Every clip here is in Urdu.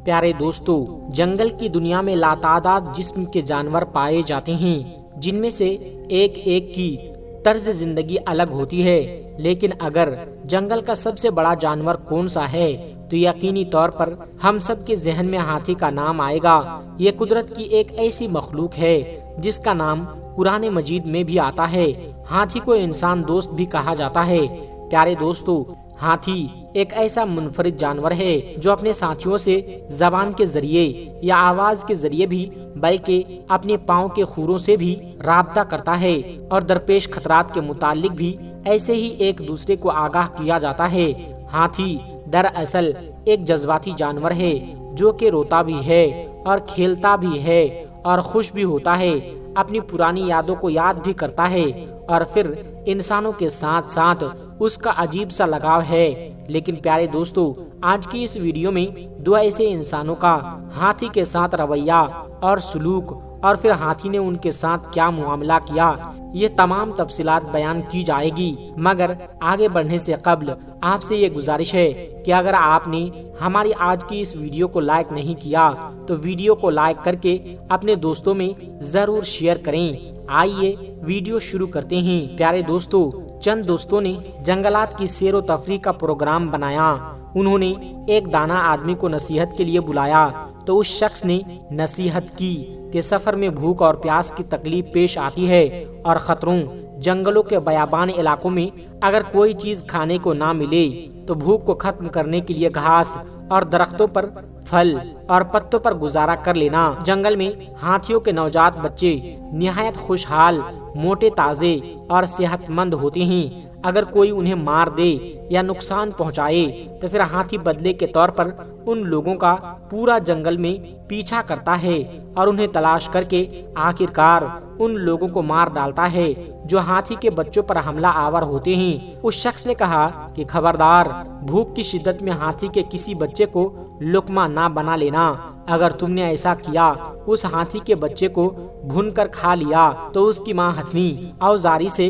پیارے دوستو، جنگل کی دنیا میں لاتعداد جسم کے جانور پائے جاتے ہیں، جن میں سے ایک ایک کی طرز زندگی الگ ہوتی ہے، لیکن اگر جنگل کا سب سے بڑا جانور کون سا ہے تو یقینی طور پر ہم سب کے ذہن میں ہاتھی کا نام آئے گا۔ یہ قدرت کی ایک ایسی مخلوق ہے جس کا نام قرآن مجید میں بھی آتا ہے۔ ہاتھی کو انسان دوست بھی کہا جاتا ہے۔ پیارے دوستو، ہاتھی ایک ایسا منفرد جانور ہے جو اپنے ساتھیوں سے زبان کے ذریعے یا آواز کے ذریعے بھی بلکہ اپنے پاؤں کے کھوروں سے بھی رابطہ کرتا ہے، اور درپیش خطرات کے متعلق بھی ایسے ہی ایک دوسرے کو آگاہ کیا جاتا ہے۔ ہاتھی دراصل ایک جذباتی جانور ہے جو کہ روتا بھی ہے اور کھیلتا بھی ہے اور خوش بھی ہوتا ہے، اپنی پرانی یادوں کو یاد بھی کرتا ہے، اور پھر انسانوں کے ساتھ ساتھ اس کا عجیب سا لگاؤ ہے۔ لیکن پیارے دوستو، آج کی اس ویڈیو میں دو ایسے انسانوں کا ہاتھی کے ساتھ رویہ اور سلوک، اور پھر ہاتھی نے ان کے ساتھ کیا معاملہ کیا، یہ تمام تفصیلات بیان کی جائے گی۔ مگر آگے بڑھنے سے قبل آپ سے یہ گزارش ہے کہ اگر آپ نے ہماری آج کی اس ویڈیو کو لائک نہیں کیا تو ویڈیو کو لائک کر کے اپنے دوستوں میں ضرور شیئر کریں۔ آئیے ویڈیو شروع کرتے ہیں۔ پیارے دوستو، چند دوستوں نے جنگلات کی سیر و تفریح کا پروگرام بنایا۔ انہوں نے ایک دانا آدمی کو نصیحت کے لیے بلایا تو اس شخص نے نصیحت کی کہ سفر میں بھوک اور پیاس کی تکلیف پیش آتی ہے، اور خطروں، جنگلوں کے بیابان علاقوں میں اگر کوئی چیز کھانے کو نہ ملے تو بھوک کو ختم کرنے کے لیے گھاس اور درختوں پر پھل اور پتوں پر گزارا کر لینا۔ جنگل میں ہاتھیوں کے نوجات بچے نہایت خوشحال، موٹے تازے اور صحت مند ہوتے ہیں۔ اگر کوئی انہیں مار دے یا نقصان پہنچائے تو پھر ہاتھی بدلے کے طور پر ان لوگوں کا پورا جنگل میں پیچھا کرتا ہے اور انہیں تلاش کر کے آخرکار ان لوگوں کو مار ڈالتا ہے جو ہاتھی کے بچوں پر حملہ آور ہوتے ہیں۔ اس شخص نے کہا کہ خبردار، بھوک کی شدت میں ہاتھی کے کسی بچے کو لقمہ نہ بنا لینا۔ اگر تم نے ایسا کیا، اس ہاتھی کے بچے کو بھون کر کھا لیا تو اس کی ماں ہتھنی اوزاری سے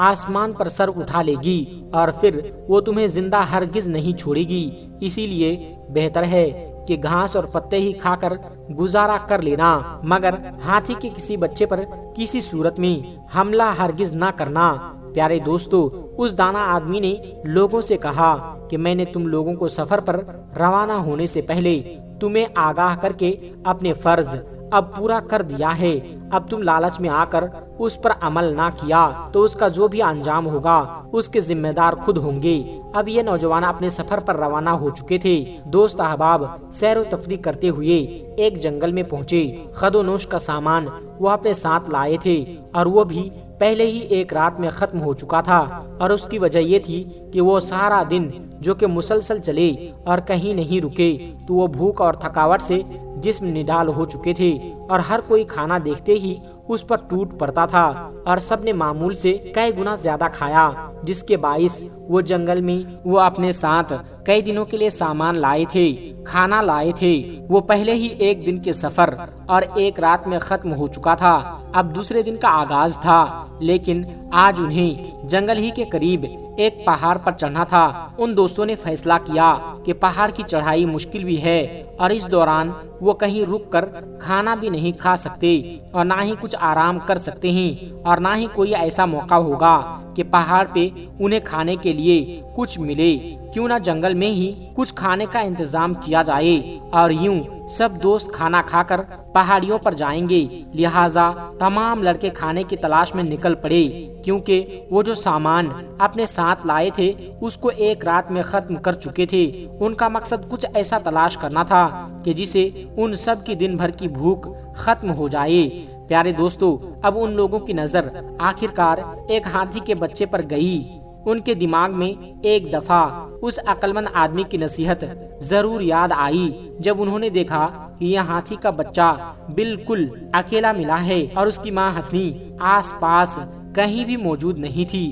آسمان پر سر اٹھا لے گی اور پھر وہ تمہیں زندہ ہرگز نہیں چھوڑے گی۔ اسی لیے بہتر ہے کہ گھاس اور پتے ہی کھا کر گزارا کر لینا، مگر ہاتھی کے کسی بچے پر کسی صورت میں حملہ ہرگز نہ کرنا۔ پیارے دوستو، اس دانا آدمی نے لوگوں سے کہا کہ میں نے تم لوگوں کو سفر پر روانہ ہونے سے پہلے تمہیں آگاہ کر کے اپنے فرض اب پورا کر دیا ہے۔ اب تم لالچ میں آ کر اس پر عمل نہ کیا تو اس کا جو بھی انجام ہوگا اس کے ذمہ دار خود ہوں گے۔ اب یہ نوجوان اپنے سفر پر روانہ ہو چکے تھے۔ دوست احباب سیر و تفریح کرتے ہوئے ایک جنگل میں پہنچے۔ خد و نوش کا سامان وہ اپنے ساتھ لائے تھے، اور وہ بھی پہلے ہی ایک رات میں ختم ہو چکا تھا، اور اس کی وجہ یہ تھی کہ وہ سارا دن جو کہ مسلسل چلے اور کہیں نہیں رکے، تو وہ بھوک اور تھکاوٹ سے جسم نڈال ہو چکے تھے، اور ہر کوئی کھانا دیکھتے ہی اس پر ٹوٹ پڑتا تھا، اور سب نے معمول سے کئی گنا زیادہ کھایا، جس کے باعث وہ جنگل میں وہ اپنے ساتھ کئی دنوں کے لیے سامان لائے تھے، کھانا لائے تھے، وہ پہلے ہی ایک دن کے سفر اور ایک رات میں ختم ہو چکا تھا۔ اب دوسرے دن کا آغاز تھا، لیکن آج انہیں جنگل ہی کے قریب ایک پہاڑ پر چڑھنا تھا۔ ان دوستوں نے فیصلہ کیا کہ پہاڑ کی چڑھائی مشکل بھی ہے، اور اس دوران وہ کہیں رک کر کھانا بھی نہیں کھا سکتے اور نہ ہی کچھ آرام کر سکتے ہیں، اور نہ ہی کوئی ایسا موقع ہوگا کہ پہاڑ پہ انہیں کھانے کے لیے کچھ ملے۔ کیوں نہ جنگل میں ہی کچھ کھانے کا انتظام کیا جائے، اور یوں سب دوست کھانا کھا کر پہاڑیوں پر جائیں گے۔ لہٰذا تمام لڑکے کھانے کی تلاش میں نکل پڑے، کیونکہ وہ جو سامان اپنے ساتھ لائے تھے اس کو ایک رات میں ختم کر چکے تھے۔ ان کا مقصد کچھ ایسا تلاش کرنا تھا کہ جسے ان سب کی دن بھر کی بھوک ختم ہو جائے۔ پیارے دوستو، اب ان لوگوں کی نظر آخرکار ایک ہاتھی کے بچے پر گئی۔ ان کے دماغ میں ایک دفعہ اس عقلمند آدمی کی نصیحت ضرور یاد آئی جب انہوں نے دیکھا کہ یہ ہاتھی کا بچہ بالکل اکیلا ملا ہے اور اس کی ماں ہتھنی آس پاس کہیں بھی موجود نہیں تھی۔